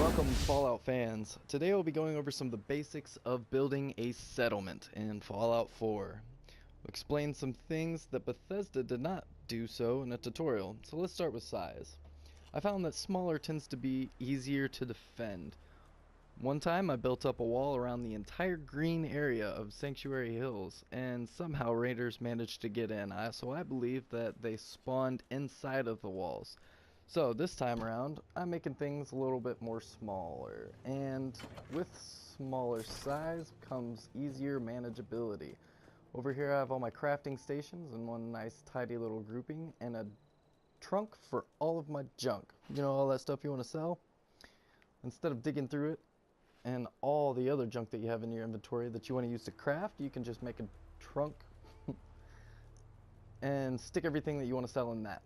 Welcome, Fallout fans. Today we'll be going over some of the basics of building a settlement in Fallout 4. We'll explain some things that Bethesda did not do so in a tutorial. So let's start with size. I found that smaller tends to be easier to defend. One time I built up a wall around the entire green area of Sanctuary Hills, and somehow raiders managed to get in, so I believe that they spawned inside of the walls. So this time around, I'm making things a little bit more smaller, and with smaller size comes easier manageability. Over here I have all my crafting stations in one nice tidy little grouping, and a trunk for all of my junk. You know, all that stuff you want to sell? Instead of digging through it and all the other junk that you have in your inventory that you want to use to craft, you can just make a trunk and stick everything that you want to sell in that.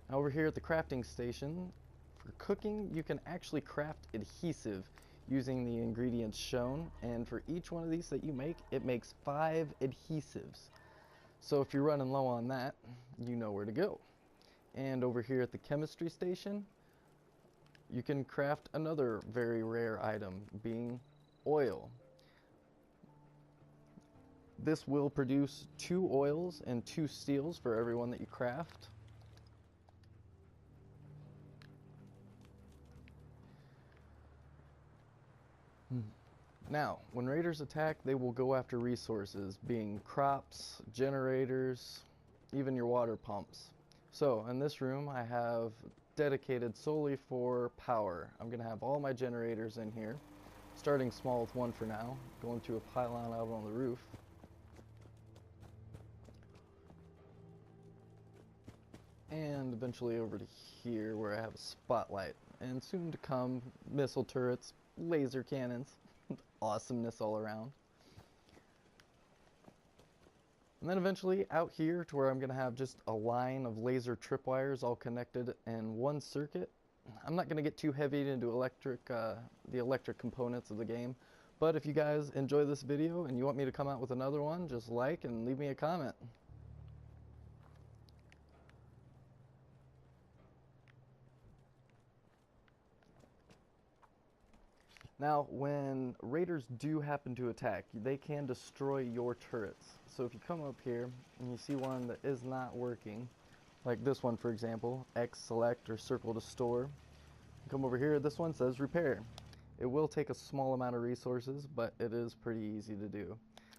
Now over here at the crafting station, for cooking, you can actually craft adhesive using the ingredients shown, and for each one of these that you make, it makes 5 adhesives. So if you're running low on that, you know where to go. And over here at the chemistry station, you can craft another very rare item, being oil. This will produce 2 oils and 2 steels for every one that you craft. Now, when raiders attack, they will go after resources, being crops, generators, even your water pumps. So, in this room, I have dedicated solely for power. I'm going to have all my generators in here, starting small with one for now, going to a pylon out on the roof. And eventually over to here where I have a spotlight, and soon to come missile turrets, laser cannons. Awesomeness all around. And then eventually out here to where I'm going to have just a line of laser tripwires all connected in one circuit. I'm not going to get too heavy into the electric components of the game, but if you guys enjoy this video and you want me to come out with another one, just like and leave me a comment. Now, when raiders do happen to attack, they can destroy your turrets. So if you come up here and you see one that is not working, like this one for example, X select or circle to store, you come over here, this one says repair. It will take a small amount of resources, but it is pretty easy to do.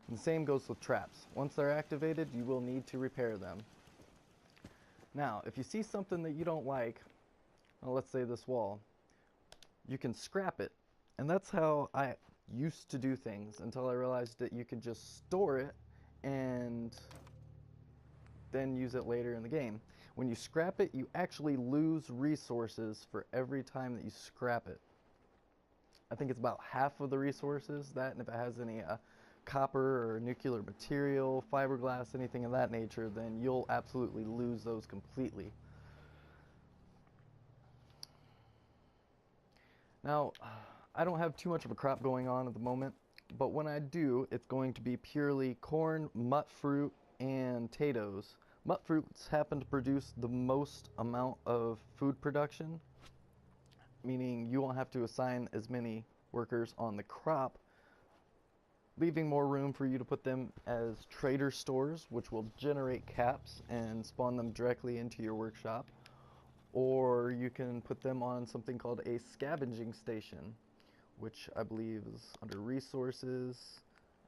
And the same goes with traps. Once they're activated, you will need to repair them. Now, if you see something that you don't like, well, let's say this wall, you can scrap it. And that's how I used to do things until I realized that you could just store it and then use it later in the game. When you scrap it, you actually lose resources for every time that you scrap it. I think it's about half of the resources, that, and if it has any copper or nuclear material, fiberglass, anything of that nature, then you'll absolutely lose those completely. Now, I don't have too much of a crop going on at the moment, but when I do, it's going to be purely corn, mut fruit, and potatoes. Mut fruits happen to produce the most amount of food production, meaning you won't have to assign as many workers on the crop, leaving more room for you to put them as trader stores, which will generate caps and spawn them directly into your workshop. Or you can put them on something called a scavenging station, which I believe is under resources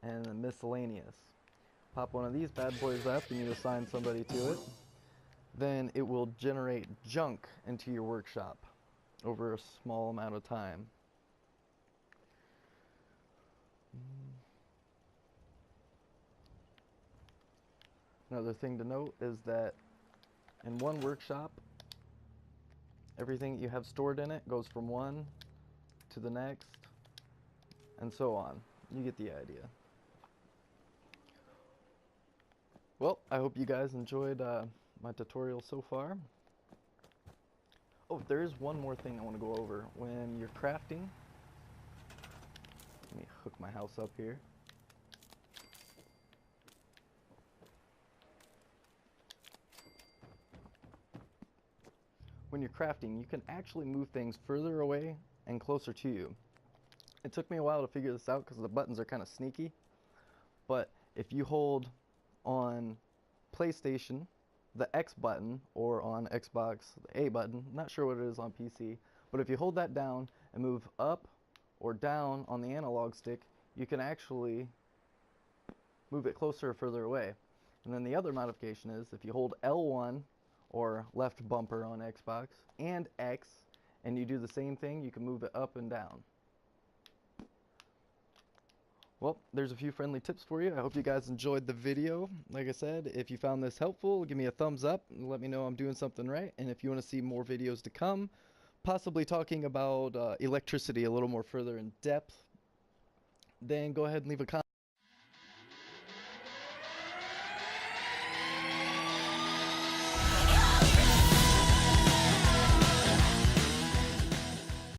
and miscellaneous. Pop one of these bad boys up and you assign somebody to it. Then it will generate junk into your workshop over a small amount of time. Another thing to note is that in one workshop, everything that you have stored in it goes from one to the next, and so on. You get the idea. Well, I hope you guys enjoyed my tutorial so far. Oh, there is one more thing I want to go over. When you're crafting, let me hook my house up here. when you're crafting, you can actually move things further away and closer to you. It took me a while to figure this out because the buttons are kind of sneaky, but if you hold on PlayStation the X button, or on Xbox the A button, not sure what it is on PC, but if you hold that down and move up or down on the analog stick, you can actually move it closer or further away. And then the other modification is if you hold L1 or left bumper on Xbox and X and you do the same thing, you can move it up and down. Well, there's a few friendly tips for you. I hope you guys enjoyed the video. Like I said, if you found this helpful, give me a thumbs up and let me know I'm doing something right. And if you want to see more videos to come, possibly talking about electricity a little more further in depth, then go ahead and leave a comment.